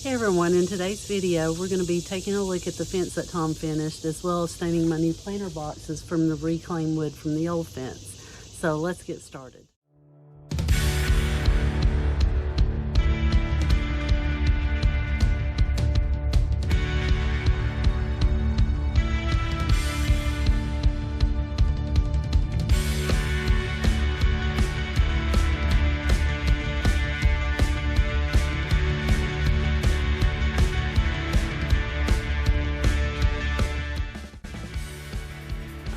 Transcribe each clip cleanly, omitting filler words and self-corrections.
Hey everyone, in today's video we're going to be taking a look at the fence that Tom finished, as well as staining my new planter boxes from the reclaimed wood from the old fence. So let's get started.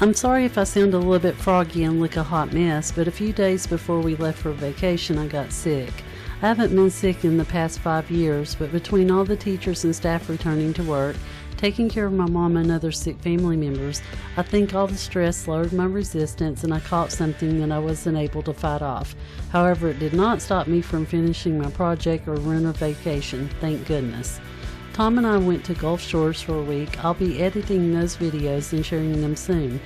I'm sorry if I sound a little bit froggy and look a hot mess, but a few days before we left for vacation I got sick. I haven't been sick in the past 5 years, but between all the teachers and staff returning to work, taking care of my mom and other sick family members, I think all the stress lowered my resistance and I caught something that I wasn't able to fight off. However, it did not stop me from finishing my project or winter vacation, thank goodness. Tom and I went to Gulf Shores for a week. I'll be editing those videos and sharing them soon.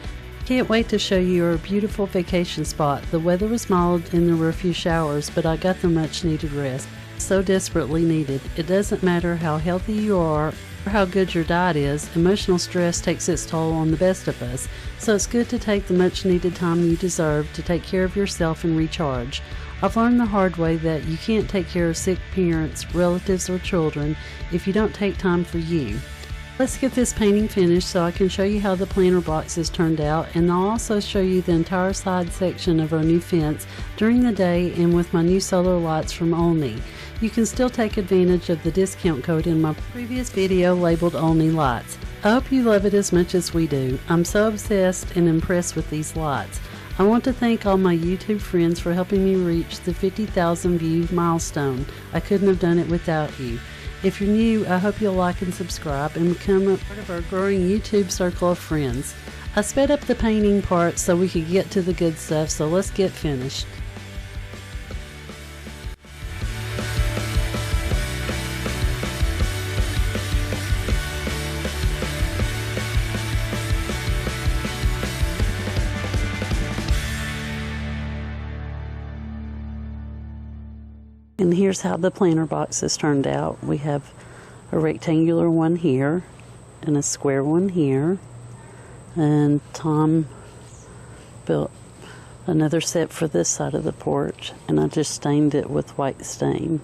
Can't wait to show you our beautiful vacation spot. The weather was mild and there were a few showers, but I got the much needed rest. So desperately needed. It doesn't matter how healthy you are or how good your diet is, emotional stress takes its toll on the best of us. So it's good to take the much needed time you deserve to take care of yourself and recharge. I've learned the hard way that you can't take care of sick parents, relatives, or children if you don't take time for you. Let's get this painting finished so I can show you how the planter boxes turned out, and I'll also show you the entire side section of our new fence during the day and with my new solar lights from Olney. You can still take advantage of the discount code in my previous video labeled Olney Lights. I hope you love it as much as we do. I'm so obsessed and impressed with these lights. I want to thank all my YouTube friends for helping me reach the 50,000 view milestone. I couldn't have done it without you. If you're new, I hope you'll like and subscribe and become a part of our growing YouTube circle of friends. I sped up the painting part so we could get to the good stuff, so let's get finished. And here's how the planter boxes turned out. We have a rectangular one here and a square one here. And Tom built another set for this side of the porch, and I just stained it with white stain.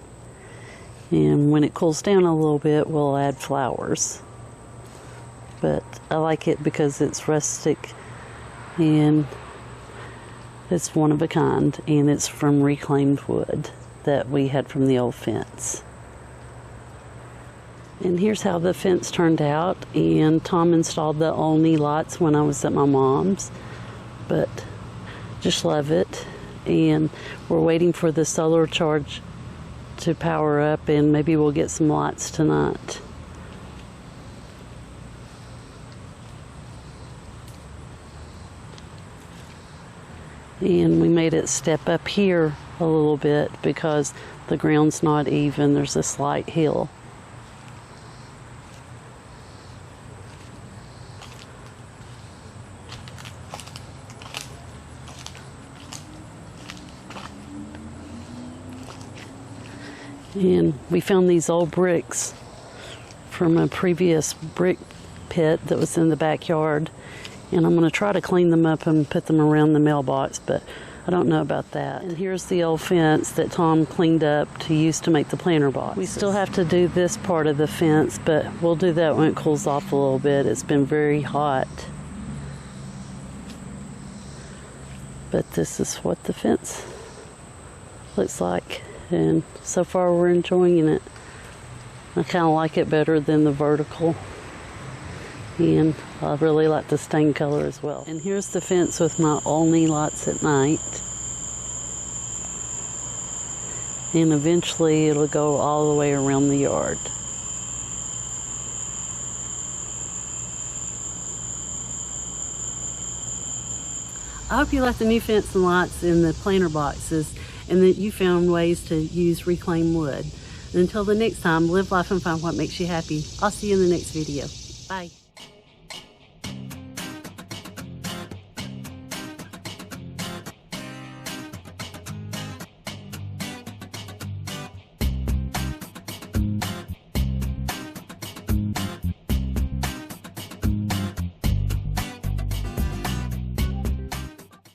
And when it cools down a little bit, we'll add flowers. But I like it because it's rustic and it's one of a kind, and it's from reclaimed wood that we had from the old fence. And here's how the fence turned out, and Tom installed the Olney lights when I was at my mom's, but just love it. And we're waiting for the solar charge to power up, and maybe we'll get some lights tonight. And we made it step up here a little bit because the ground's not even. There's a slight hill. And we found these old bricks from a previous brick pit that was in the backyard. And I'm going to try to clean them up and put them around the mailbox, but I don't know about that. And here's the old fence that Tom cleaned up to use to make the planter box. We still have to do this part of the fence, but we'll do that when it cools off a little bit. It's been very hot. But this is what the fence looks like, and so far we're enjoying it. I kind of like it better than the vertical. And I really like the stain color as well. And here's the fence with my Olney lights at night. And eventually it'll go all the way around the yard. I hope you like the new fence and lights in the planter boxes, and that you found ways to use reclaimed wood. And until the next time, live life and find what makes you happy. I'll see you in the next video. Bye.